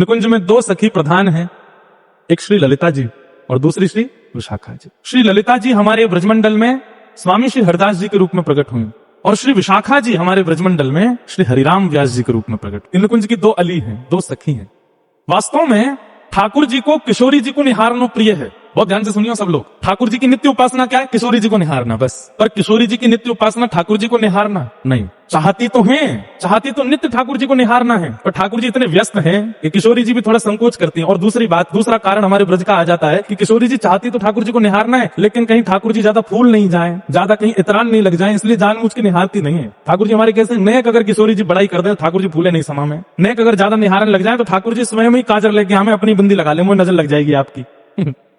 निकुंज में दो सखी प्रधान हैं, एक श्री ललिता जी और दूसरी श्री विशाखा जी। श्री ललिता जी हमारे ब्रजमंडल में स्वामी श्री हरिदास जी के रूप में प्रकट हुई और श्री विशाखा जी हमारे ब्रजमंडल में श्री हरिराम व्यास जी के रूप में प्रकट। इन निकुंज की दो अली हैं, दो सखी हैं। वास्तव में ठाकुर जी को किशोरी जी को निहारना प्रिय है। बहुत ध्यान से सुनियो सब लोग। ठाकुर जी की नित्य उपासना क्या है? किशोरी जी को निहारना बस। पर किशोरी जी की नित्य उपासना ठाकुर जी को निहारना नहीं। चाहती तो तो नित्य ठाकुर जी को निहारना है, पर ठाकुर जी इतने व्यस्त हैं कि किशोरी जी भी थोड़ा संकोच करती हैं। और दूसरी बात, दूसरा कारण हमारे ब्रज का आ जाता है कि किशोरी जी चाहती तो ठाकुर जी को निहारना है, लेकिन कहीं ठाकुर जी ज्यादा फूल नहीं जाए, ज्यादा कहीं इतरान नहीं लग जाए, इसलिए जानबूझ के निहारती नहीं है। ठाकुर जी हमारे कैसे नेक, अगर किशोरी जी बड़ाई कर दे ठाकुर जी फूले नहीं समा में। नेक अगर ज्यादा निहारने लग जाए तो ठाकुर जी स्वयं ही काजर लेके हमें अपनी बिंदी लगा ले, मुझे नजर लग जाएगी आपकी।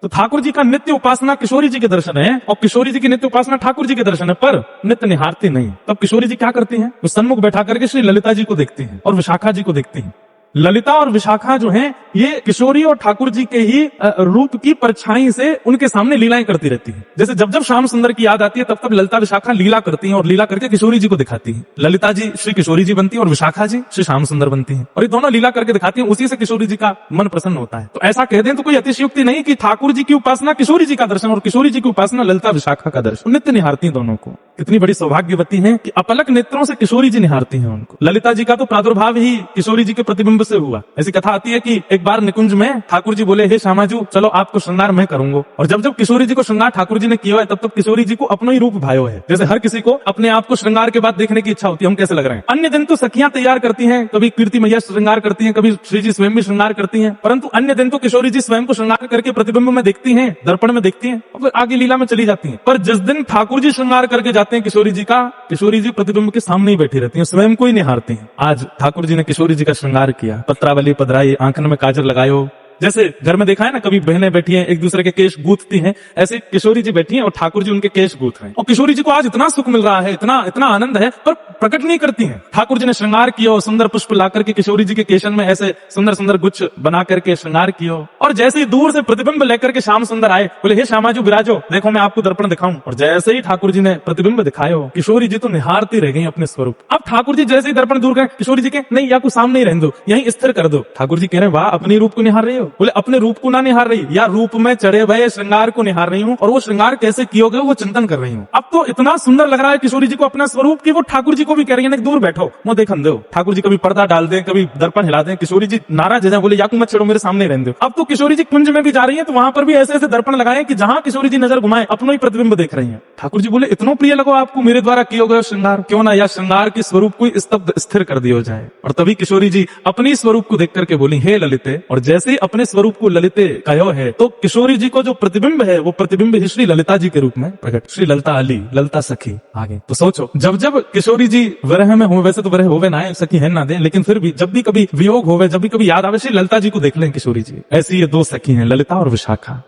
तो ठाकुर जी का नित्य उपासना किशोरी जी के दर्शन है और किशोरी जी की नित्य उपासना ठाकुर जी के दर्शन है, पर नित्य निहारती नहीं। तब किशोरी जी क्या करती हैं? वो सन्मुख बैठा करके श्री ललिता जी को देखती हैं और विशाखा जी को देखती हैं। ललिता और विशाखा जो हैं, ये किशोरी और ठाकुर जी के ही रूप की परछाई से उनके सामने लीलाएं करती रहती हैं। जैसे जब जब श्याम सुंदर की याद आती है तब तब ललिता विशाखा लीला करती हैं और लीला करके किशोरी जी को दिखाती हैं। ललिता जी श्री किशोरी जी बनती है और विशाखा जी श्री श्याम सुंदर बनती हैं और ये दोनों लीला करके दिखाती हैं। उसी से किशोरी जी का मन प्रसन्न होता है। तो ऐसा कह दें तो कोई अतिशयोक्ति नहीं कि ठाकुर जी की उपासना किशोरी जी का दर्शन और किशोरी जी की उपासना ललिता विशाखा का दर्शन। नित्य निहारती हैं दोनों को। कितनी बड़ी सौभाग्यवती हैं कि अपलक नेत्रों से किशोरी जी निहारती हैं उनको। ललिता जी का तो प्रादुर्भाव ही किशोरी जी के प्रतिबिंब से हुआ। ऐसी कथा आती है कि एक बार निकुंज में ठाकुर जी बोले, हे श्यामाजू चलो आपको श्रृंगार मैं करूंगा। और जब जब किशोरी जी को श्रृंगार ठाकुर जी ने किया है तब तब किशोरी जी को अपना ही रूप भायो है। जैसे हर किसी को अपने आप को श्रृंगार के बाद देखने की इच्छा होती है, हम कैसे लग रहे हैं। अन्य दिन तो सखियां तैयार करती हैं, कभी कीर्ति मैया श्रृंगार करती हैं, कभी श्री जी स्वयं भी श्रृंगार करती हैं, परंतु अन्य दिन तो किशोरी जी स्वयं को श्रृंगार करके प्रतिबिंब में देखती हैं, दर्पण में देखती हैं और फिर आगे लीला में चली जाती हैं। पर जिस दिन ठाकुर जी श्रृंगार करके जाते हैं किशोरी जी का, किशोरी जी प्रतिबिंब के सामने ही बैठी रहती हैं, स्वयं को ही निहारती हैं। आज ठाकुर जी ने किशोरी जी का श्रृंगार किया, पत्रावली पधराई, आंखन में काजल लगायो। जैसे घर में देखा है ना, कभी बहनें बैठी हैं एक दूसरे के केश गूंथती हैं, ऐसे किशोरी जी बैठी हैं और ठाकुर जी उनके केश गूंथ रहे हैं। और किशोरी जी को आज इतना सुख मिल रहा है, इतना इतना आनंद है, पर प्रकट नहीं करती हैं। ठाकुर जी ने श्रृंगार किया और सुंदर पुष्प ला करके किशोरी जी के केशन में ऐसे सुंदर सुंदर गुच्छ बना करके श्रृंगार किया। और जैसे ही दूर से प्रतिबिंब लेकर के श्याम सुंदर आए, बोले हे श्यामाजू विराजो, देखो मैं आपको दर्पण दिखाऊं। और जैसे ही ठाकुर जी ने प्रतिबिंब दिखायो, किशोरी जी तो निहारती रह गई अपने स्वरूप। अब ठाकुर जी जैसे ही दर्पण दूर गए, किशोरी जी के नहीं या कुछ सामने ही रहने दो, यहीं स्थिर कर दो। ठाकुर जी कह रहे वाह, अपने रूप को निहार रही हो। बोले अपने रूप को ना निहार रही, या रूप में चढ़े हुए श्रृंगार को निहार रही हूँ, और वो श्रृंगार कैसे कियोगे वो चिंतन कर रही हूँ। अब तो इतना सुंदर लग रहा है किशोरी जी को अपना स्वरूप कि वो ठाकुर जी को भी कह रही है दूर बैठो, वो देखन दो। ठाकुर जी कभी पर्दा डाल दें, कभी दर्पण हिला दें, किशोरी जी नाराज है, बोले याकू मत छेड़ो, मेरे सामने रहने दो। अब तो किशोरी जी कुंज में भी जा रही है तो वहां पर भी ऐसे ऐसे दर्पण लगाए कि जहां किशोरी जी नजर घुमाए अपना ही प्रतिबिंब देख रही है। ठाकुर जी बोले इतना प्रिय लगो आपको मेरे द्वारा किया गया श्रृंगार, क्यों ना या श्रृंगार के स्वरूप को स्तब्ध स्थिर कर दिया जाए। और तभी किशोरी जी अपनी स्वरूप को देख करके बोली हे ललिते, और जैसे ही अपने स्वरूप को ललिते कहो है तो किशोरी जी को जो प्रतिबिंब है वो प्रतिबिंब ही श्री ललिता जी के रूप में प्रकट। श्री ललिता अली, ललिता सखी आगे। तो सोचो जब जब किशोरी जी विरह में हो, वैसे तो विरह होवे ना है, सखी है ना दे, लेकिन फिर भी जब भी कभी वियोग होवे, जब भी कभी याद आवे, श्री ललिता जी को देख लें किशोरी जी। ऐसी ये दो सखी हैं ललिता और विशाखा।